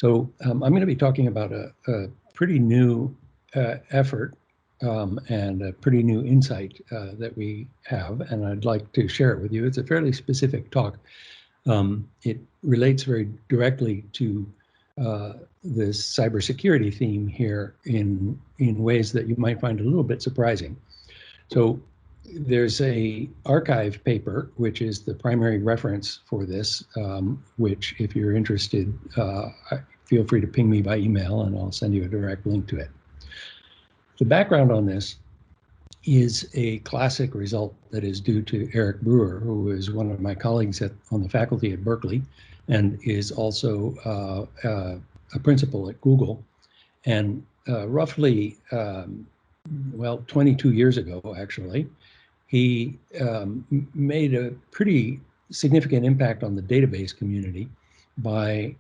I'm going to be talking about a pretty new effort and a pretty new insight that we have, and I'd like to share it with you. It's a fairly specific talk. It relates very directly to this cybersecurity theme here in ways that you might find a little bit surprising. So there's a archive paper, which is the primary reference for this, which if you're interested, feel free to ping me by email and I'll send you a direct link to it. The background on this is a classic result that is due to Eric Brewer, who is one of my colleagues on the faculty at Berkeley and is also a principal at Google. And roughly, 22 years ago, actually, he made a pretty significant impact on the database community by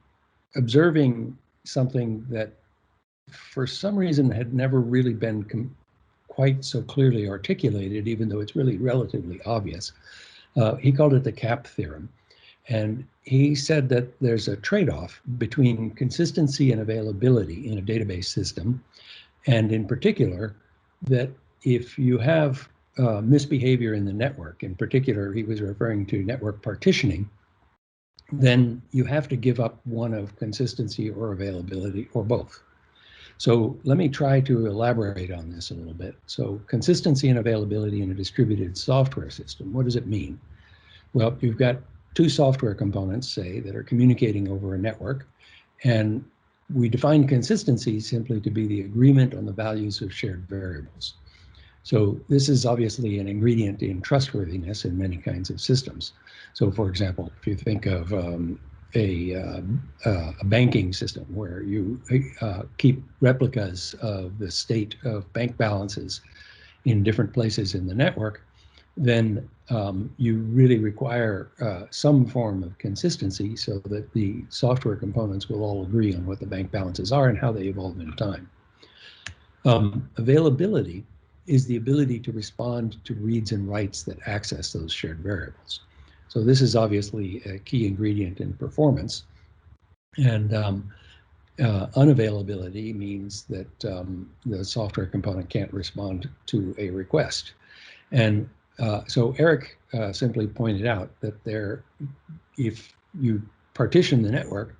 observing something that for some reason had never really been quite so clearly articulated, even though it's really relatively obvious. He called it the CAP theorem. And he said that there's a trade-off between consistency and availability in a database system. And in particular, that if you have misbehavior in the network, in particular, he was referring to network partitioning, then you have to give up one of consistency or availability or both. So let me try to elaborate on this a little bit. So consistency and availability in a distributed software system, what does it mean? Well, you've got two software components, say, that are communicating over a network, and we define consistency simply to be the agreement on the values of shared variables. So this is obviously an ingredient in trustworthiness in many kinds of systems. So for example, if you think of a banking system where you keep replicas of the state of bank balances in different places in the network, then you really require some form of consistency so that the software components will all agree on what the bank balances are and how they evolve in time. Availability is the ability to respond to reads and writes that access those shared variables. So this is obviously a key ingredient in performance. And unavailability means that the software component can't respond to a request. And so Eric simply pointed out that if you partition the network,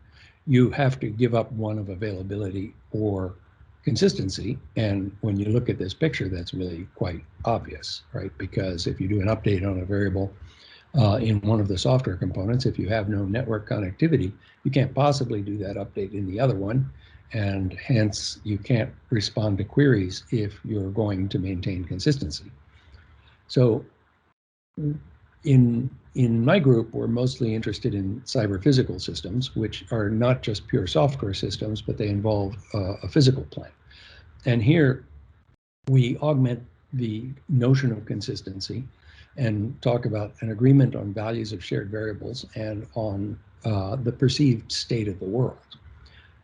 you have to give up one of availability or consistency. And when you look at this picture, that's really quite obvious, right? Because if you do an update on a variable in one of the software components, if you have no network connectivity, you can't possibly do that update in the other one. And hence, you can't respond to queries if you're going to maintain consistency. So in my group, we're mostly interested in cyber physical systems, which are not just pure software systems, but they involve a physical plane. And here we augment the notion of consistency and talk about an agreement on values of shared variables and on the perceived state of the world.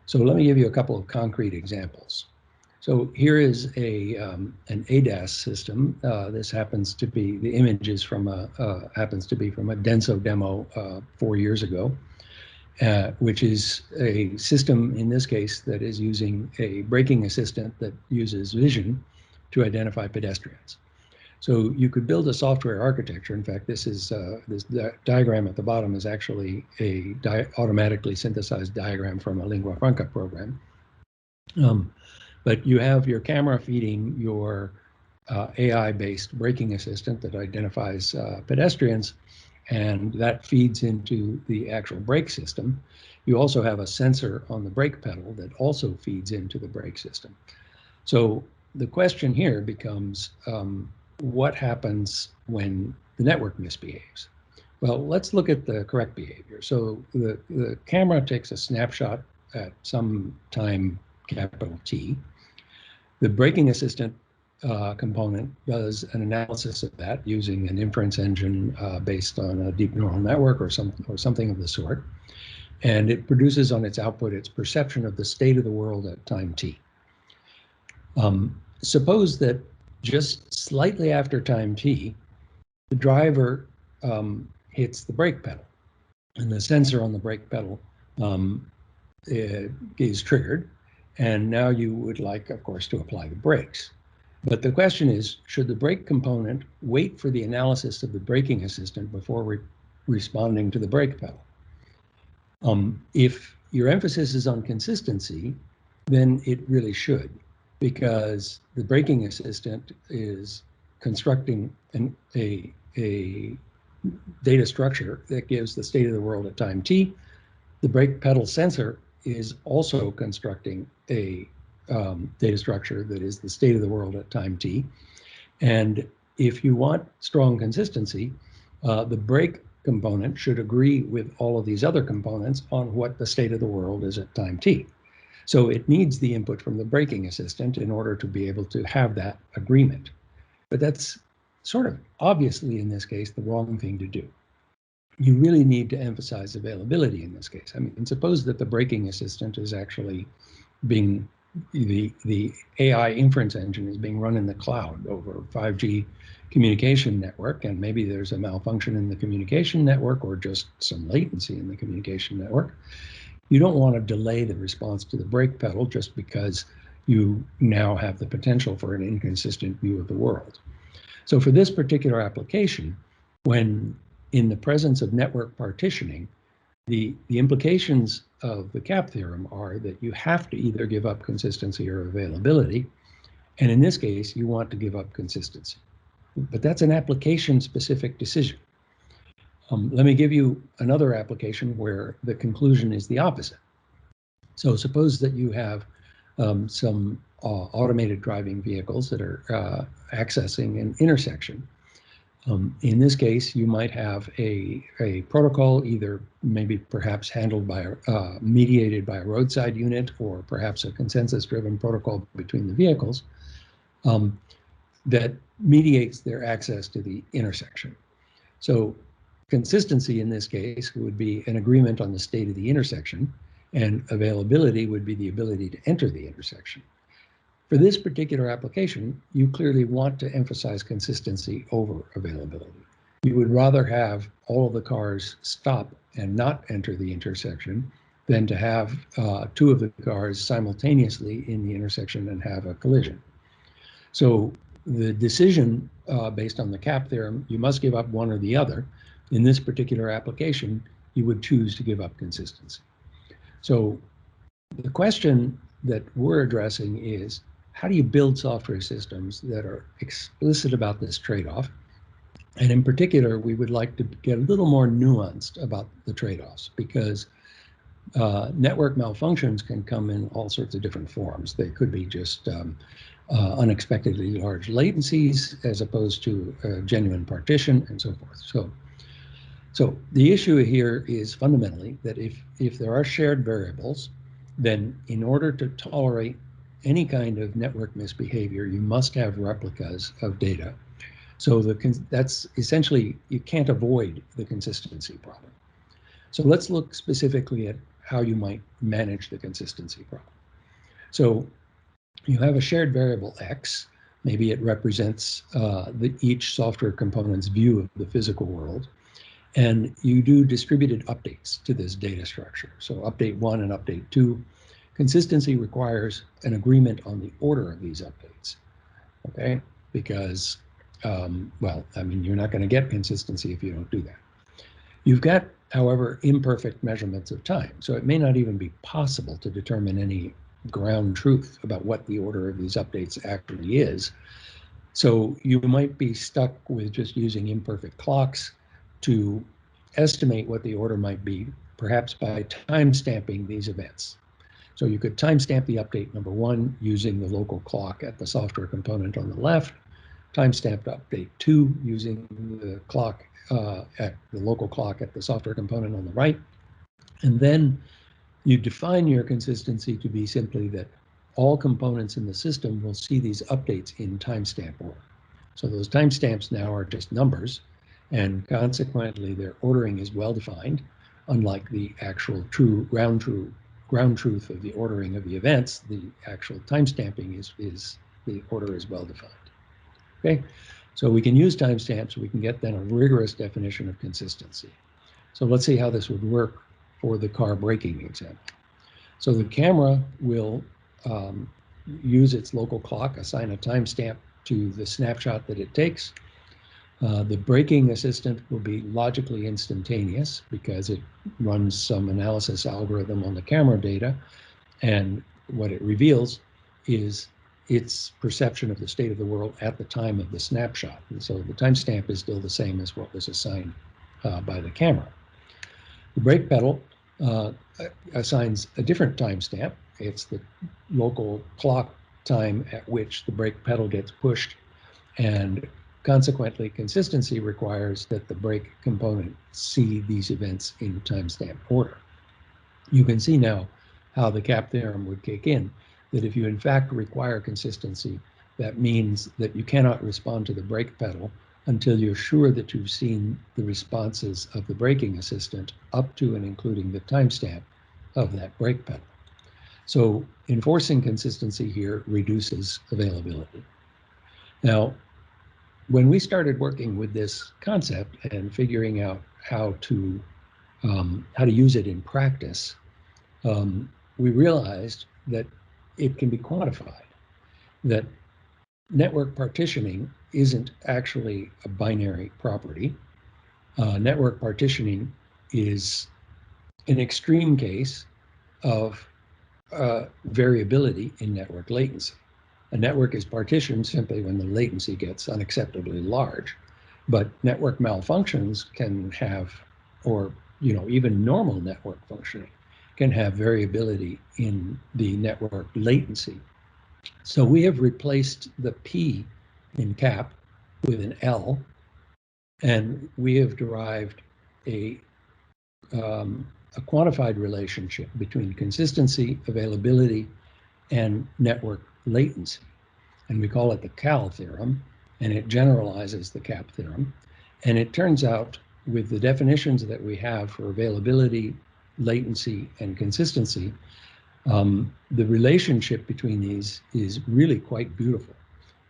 So let me give you a couple of concrete examples. So here is an ADAS system. This happens to be, the image is from happens to be from a Denso demo 4 years ago, which is a system in this case that is using a braking assistant that uses vision to identify pedestrians. So you could build a software architecture. In fact, this diagram at the bottom is actually a automatically synthesized diagram from a Lingua Franca program. But you have your camera feeding your AI-based braking assistant that identifies pedestrians, and that feeds into the actual brake system. You also have a sensor on the brake pedal that also feeds into the brake system. So the question here becomes, what happens when the network misbehaves? Well, let's look at the correct behavior. So the camera takes a snapshot at some time, capital T. The braking assistant component does an analysis of that using an inference engine based on a deep neural network or something of the sort. And it produces on its output its perception of the state of the world at time T. Suppose that just slightly after time T, the driver hits the brake pedal, and the sensor on the brake pedal is triggered, and now you would like, of course, to apply the brakes. But the question is, should the brake component wait for the analysis of the braking assistant before responding to the brake pedal? If your emphasis is on consistency, then it really should, because the braking assistant is constructing a data structure that gives the state of the world at time t. The brake pedal sensor is also constructing a data structure that is the state of the world at time t. And if you want strong consistency, the brake component should agree with all of these other components on what the state of the world is at time t. So it needs the input from the braking assistant in order to be able to have that agreement. But that's sort of obviously, in this case, the wrong thing to do. You really need to emphasize availability in this case. I mean, suppose that the braking assistant is actually being, the AI inference engine is being run in the cloud over 5G communication network, and maybe there's a malfunction in the communication network or just some latency in the communication network. You don't want to delay the response to the brake pedal just because you now have the potential for an inconsistent view of the world. So for this particular application, when in the presence of network partitioning, the implications of the CAP theorem are that you have to either give up consistency or availability. And in this case, you want to give up consistency. But that's an application-specific decision. Let me give you another application where the conclusion is the opposite. So suppose that you have some automated driving vehicles that are accessing an intersection. In this case, you might have a protocol, either maybe perhaps handled by mediated by a roadside unit, or perhaps a consensus-driven protocol between the vehicles that mediates their access to the intersection. So consistency in this case would be an agreement on the state of the intersection, and availability would be the ability to enter the intersection. For this particular application, you clearly want to emphasize consistency over availability. You would rather have all of the cars stop and not enter the intersection than to have two of the cars simultaneously in the intersection and have a collision. So the decision based on the CAP theorem, you must give up one or the other. In this particular application, you would choose to give up consistency. So the question that we're addressing is, how do you build software systems that are explicit about this trade-off? And in particular, we would like to get a little more nuanced about the trade-offs, because network malfunctions can come in all sorts of different forms. They could be just unexpectedly large latencies as opposed to a genuine partition and so forth. So the issue here is fundamentally that if there are shared variables, then in order to tolerate any kind of network misbehavior, you must have replicas of data. So that's essentially, you can't avoid the consistency problem. So let's look specifically at how you might manage the consistency problem. So you have a shared variable X. Maybe it represents each software component's view of the physical world. And you do distributed updates to this data structure. So update 1 and update 2. Consistency requires an agreement on the order of these updates, okay? Because, well, I mean, you're not going to get consistency if you don't do that. You've got, however, imperfect measurements of time. So it may not even be possible to determine any ground truth about what the order of these updates actually is. So you might be stuck with just using imperfect clocks to estimate what the order might be, perhaps by time-stamping these events. So you could timestamp the update number 1 using the local clock at the software component on the left, timestamp update 2 using the clock at the local clock at the software component on the right. And then you define your consistency to be simply that all components in the system will see these updates in timestamp order. So those timestamps now are just numbers, and consequently their ordering is well defined, unlike the actual ground truth of the ordering of the events. The actual timestamping is the order is well defined. Okay, so we can use timestamps. We can get then a rigorous definition of consistency. So let's see how this would work for the car braking example. So the camera will use its local clock, assign a timestamp to the snapshot that it takes. The braking assistant will be logically instantaneous because it runs some analysis algorithm on the camera data, and what it reveals is its perception of the state of the world at the time of the snapshot. And so the timestamp is still the same as what was assigned by the camera. The brake pedal assigns a different timestamp. It's the local clock time at which the brake pedal gets pushed, and consequently, consistency requires that the brake component see these events in timestamp order. You can see now how the CAP theorem would kick in, that if you in fact require consistency, that means that you cannot respond to the brake pedal until you're sure that you've seen the responses of the braking assistant up to and including the timestamp of that brake pedal. So enforcing consistency here reduces availability. Now, when we started working with this concept and figuring out how to use it in practice, we realized that it can be quantified, that network partitioning isn't actually a binary property. Network partitioning is an extreme case of variability in network latency. A network is partitioned simply when the latency gets unacceptably large, but network malfunctions can have, or even normal network functioning can have variability in the network latency. So we have replaced the P in CAP with an L, and we have derived a quantified relationship between consistency, availability, and network latency. And we call it the CAL theorem, and it generalizes the CAP theorem. And it turns out, with the definitions that we have for availability, latency, and consistency, the relationship between these is really quite beautiful.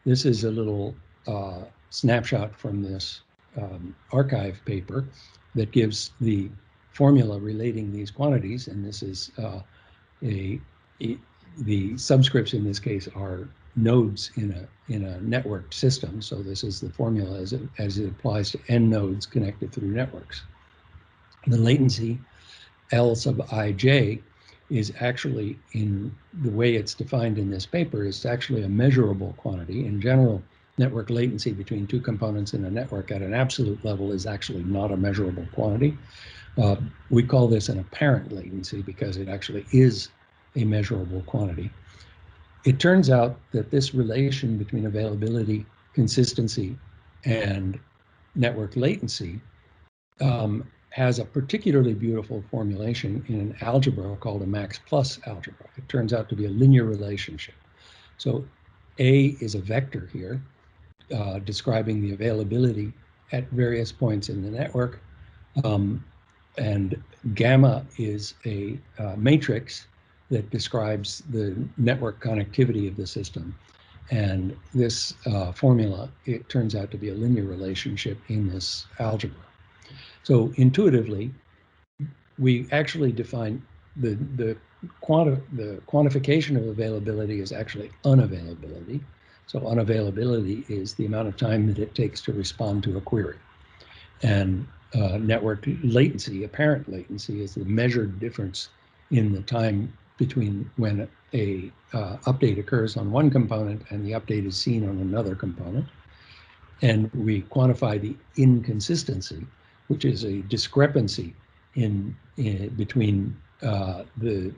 This is a little snapshot from this archive paper that gives the formula relating these quantities, and this is the subscripts in this case are nodes in a networked system. So this is the formula as it applies to n nodes connected through networks. The latency L sub ij is actually, in the way it's defined in this paper, is actually a measurable quantity. In general, network latency between two components in a network at an absolute level is actually not a measurable quantity. We call this an apparent latency because it actually is a measurable quantity. It turns out that this relation between availability, consistency, and network latency has a particularly beautiful formulation in an algebra called a max plus algebra. It turns out to be a linear relationship. So A is a vector here, describing the availability at various points in the network. And gamma is a matrix that describes the network connectivity of the system. And this formula, it turns out to be a linear relationship in this algebra. So intuitively, we actually define the quantification of availability is actually unavailability. So unavailability is the amount of time that it takes to respond to a query. And network latency, apparent latency, is the measured difference in the time between when a update occurs on one component and the update is seen on another component. And we quantify the inconsistency, which is a discrepancy in between the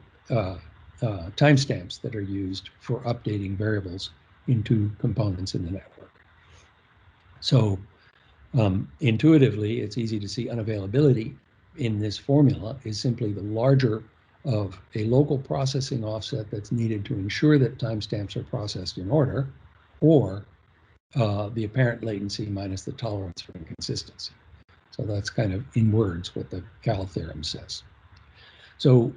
timestamps that are used for updating variables in two components in the network. So intuitively, it's easy to see unavailability in this formula is simply the larger of a local processing offset that's needed to ensure that timestamps are processed in order, or the apparent latency minus the tolerance for inconsistency. So that's kind of in words what the Cal theorem says. So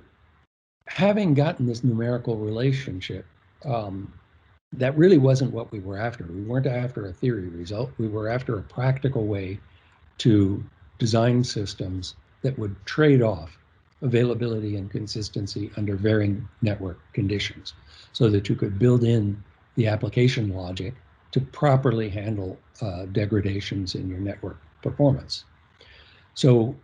having gotten this numerical relationship, that really wasn't what we were after. We weren't after a theory result. We were after a practical way to design systems that would trade off availability and consistency under varying network conditions, so that you could build in the application logic to properly handle degradations in your network performance. So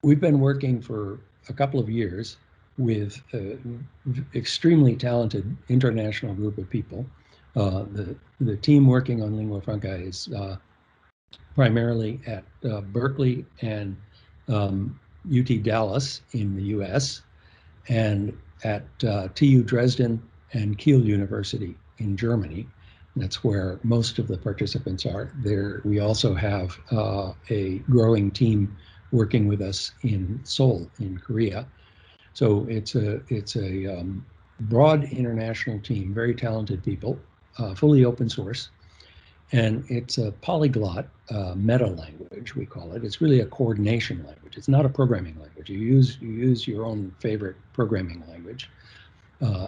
we've been working for a couple of years with an extremely talented international group of people. The team working on Lingua Franca is primarily at Berkeley and UT Dallas in the US, and at TU Dresden and Kiel University in Germany. That's where most of the participants are. There, we also have a growing team working with us in Seoul, in Korea. So it's a broad international team, very talented people, fully open source, and it's a polyglot meta language, we call it. It's really a coordination language. It's not a programming language. You use your own favorite programming language.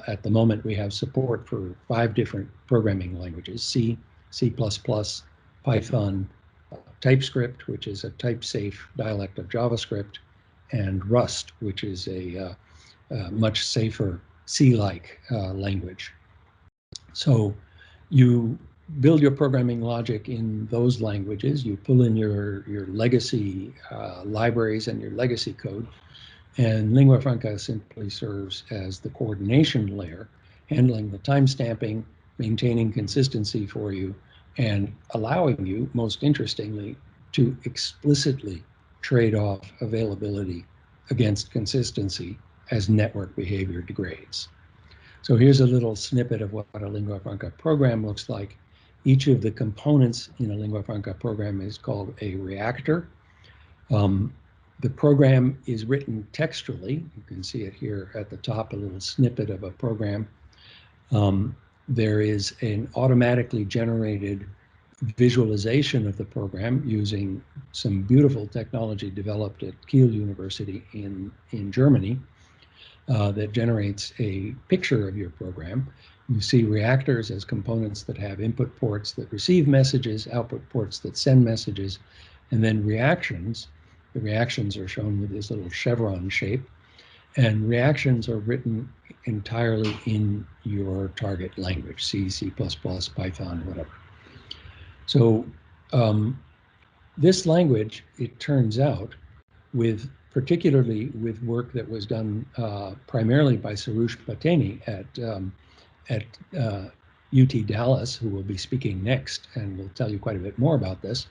At the moment, we have support for 5 different programming languages: C, C++, Python, TypeScript, which is a type-safe dialect of JavaScript, and Rust, which is a much safer C-like language. So you build your programming logic in those languages. You pull in your legacy libraries and your legacy code. And Lingua Franca simply serves as the coordination layer, handling the timestamping, maintaining consistency for you, and allowing you, most interestingly, to explicitly trade off availability against consistency as network behavior degrades. So here's a little snippet of what a Lingua Franca program looks like. Each of the components in a Lingua Franca program is called a reactor. The program is written textually. You can see it here at the top, a little snippet of a program. There is an automatically generated visualization of the program using some beautiful technology developed at Kiel University in Germany that generates a picture of your program. You see reactors as components that have input ports that receive messages, output ports that send messages, and then reactions. The reactions are shown with this little chevron shape, and reactions are written entirely in your target language, C, C++, Python, whatever. So this language, it turns out, particularly with work that was done primarily by Sarush Pateni at UT Dallas, who will be speaking next and will tell you quite a bit more about this.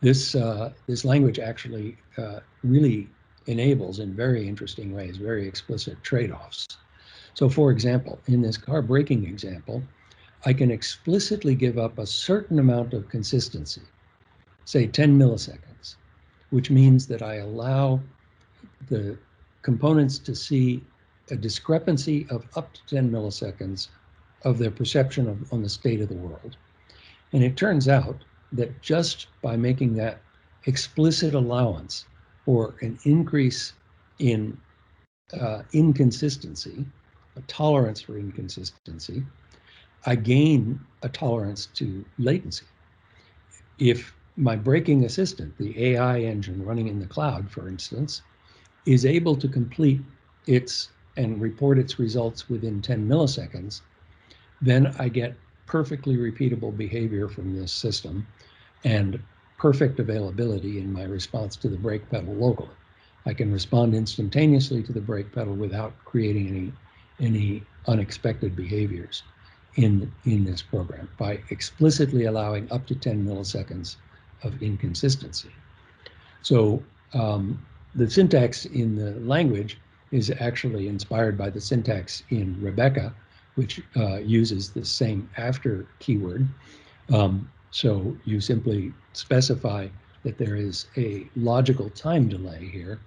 This language actually really enables, in very interesting ways, very explicit trade-offs. So for example, in this car braking example, I can explicitly give up a certain amount of consistency, say 10 milliseconds, which means that I allow the components to see a discrepancy of up to 10 milliseconds of their perception on the state of the world. And it turns out that just by making that explicit allowance for an increase in inconsistency, a tolerance for inconsistency, I gain a tolerance to latency. If my braking assistant, the AI engine running in the cloud, for instance, is able to complete and report its results within 10 milliseconds, then I get perfectly repeatable behavior from this system and perfect availability in my response to the brake pedal locally. I can respond instantaneously to the brake pedal without creating any unexpected behaviors in this program by explicitly allowing up to 10 milliseconds of inconsistency. So the syntax in the language is actually inspired by the syntax in Rebecca, which uses the same after keyword. So you simply specify that there is a logical time delay here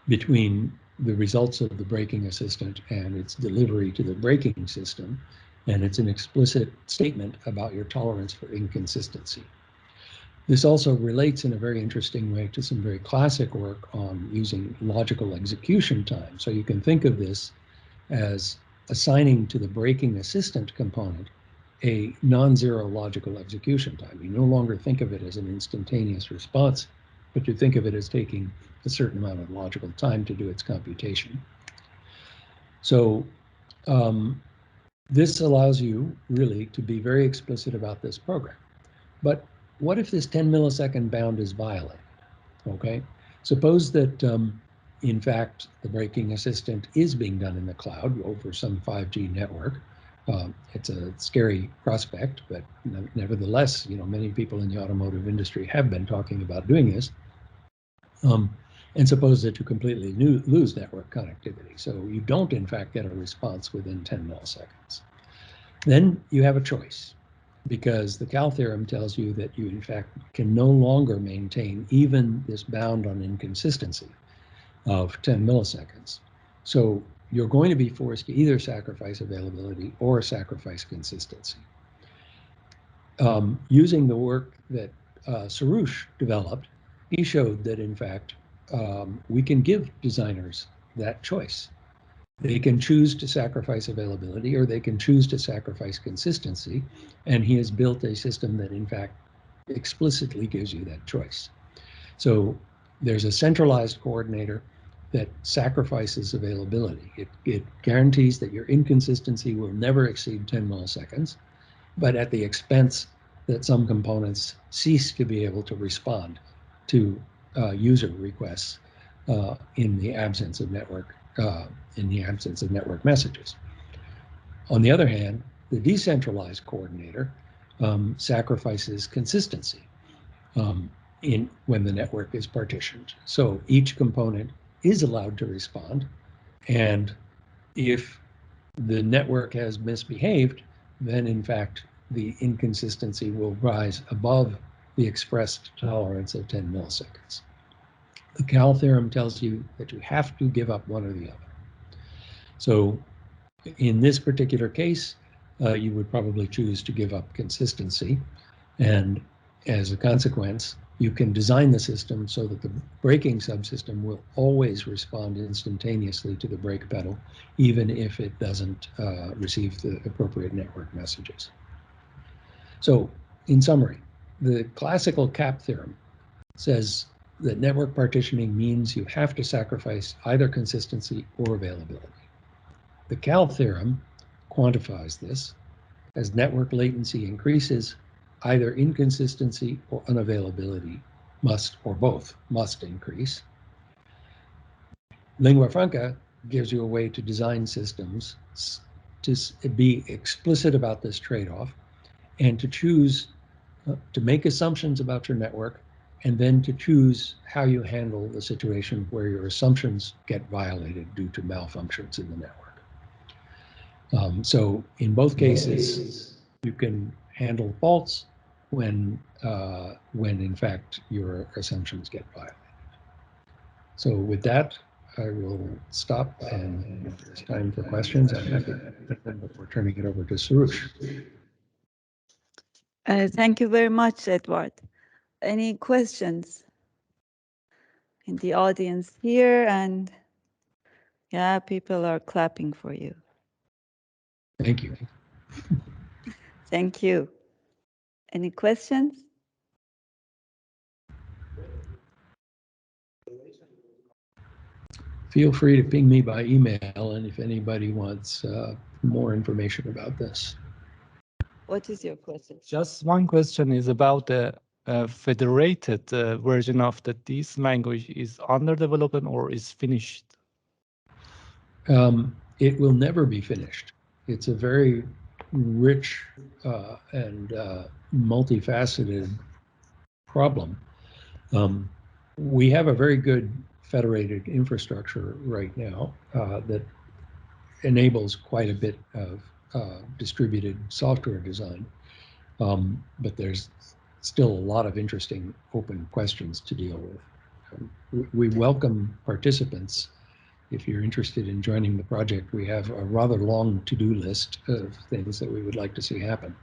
between the results of the braking assistant and its delivery to the braking system, and it's an explicit statement about your tolerance for inconsistency. This also relates in a very interesting way to some very classic work on using logical execution time. So you can think of this as assigning to the braking assistant component a non-zero logical execution time. You no longer think of it as an instantaneous response, but you think of it as taking a certain amount of logical time to do its computation. So this allows you really to be very explicit about this program. But what if this 10 millisecond bound is violated? Okay, suppose that in fact the braking assistant is being done in the cloud over some 5G network. It's a scary prospect, but nevertheless, many people in the automotive industry have been talking about doing this. And suppose that you completely lose network connectivity. So you don't, in fact, get a response within 10 milliseconds. Then you have a choice, because the Cal theorem tells you that you, in fact, can no longer maintain even this bound on inconsistency of 10 milliseconds. So you're going to be forced to either sacrifice availability or sacrifice consistency. Using the work that Soroush developed, he showed that, in fact, we can give designers that choice. They can choose to sacrifice availability or they can choose to sacrifice consistency. And he has built a system that, in fact, explicitly gives you that choice. So there's a centralized coordinator that sacrifices availability. It guarantees that your inconsistency will never exceed 10 milliseconds, but at the expense that some components cease to be able to respond to user requests in the absence of network messages. On the other hand, the decentralized coordinator sacrifices consistency when the network is partitioned. So each component is allowed to respond, and if the network has misbehaved, then in fact the inconsistency will rise above the expressed tolerance of 10 milliseconds. The Cal theorem tells you that you have to give up one or the other. So in this particular case, you would probably choose to give up consistency, and as a consequence, you can design the system so that the braking subsystem will always respond instantaneously to the brake pedal, even if it doesn't receive the appropriate network messages. So, in summary, the classical CAP theorem says that network partitioning means you have to sacrifice either consistency or availability. The Cal theorem quantifies this. As network latency increases, either inconsistency or unavailability must, or both, must increase. Lingua Franca gives you a way to design systems to be explicit about this trade-off and to choose to make assumptions about your network, and then to choose how you handle the situation where your assumptions get violated due to malfunctions in the network. So in both cases, you can handle faults when in fact your assumptions get violated. So with that, I will stop, and if there's time for questions, I'm happy to take them before turning it over to Soroush. Thank you very much, Edward. Any questions in the audience here? And yeah, people are clapping for you. Thank you. Thank you. Any questions? Feel free to ping me by email, and if anybody wants more information about this. What is your question? Just one question is about the federated version of this language. Is under development or is finished? It will never be finished. It's a very rich and multifaceted problem. We have a very good federated infrastructure right now that enables quite a bit of distributed software design, but there's still a lot of interesting open questions to deal with. We welcome participants. If you're interested in joining the project, we have a rather long to-do list of things that we would like to see happen.